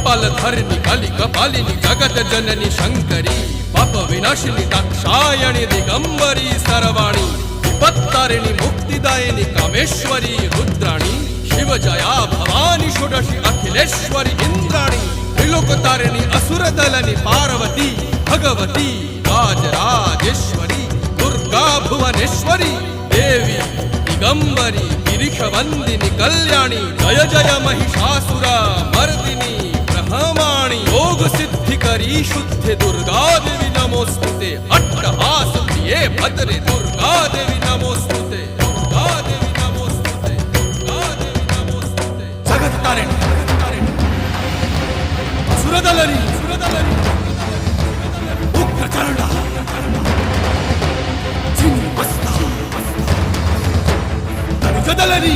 कपालधरिणि कलि कपालिनि जगत जननी शंकरी पाप विनाशिनी दाक्षायणी दिगंबरी सर्वाणी विपत्तारिणी मुक्तिदायिनी कामेश्वरी रुद्राणी शिव जया भवानी षोडशी अखिलेश्वरी इंद्राणी त्रिलोकतारिणी असुरदलनि पार्वती भगवती राजराजेश्वरी दुर्गा भुवनेश्वरी देवी दिगंबरी गिरिशवंदिनी कल्याणी जय जय महिषासुर मर्दिनी ब्रह्माणी योग सिद्धिकरी शुद्धि दुर्गा देवी नमोस्तुते अट्टहास प्रिये भद्रे दुर्गा देवी नमोस्तुते दुर्गा देवी नमोस्तुते दुर्गा देवी नमोस्तुते जगत तारिणी सुरदलनी उग्रचरण चिन्मस्ता जदलनी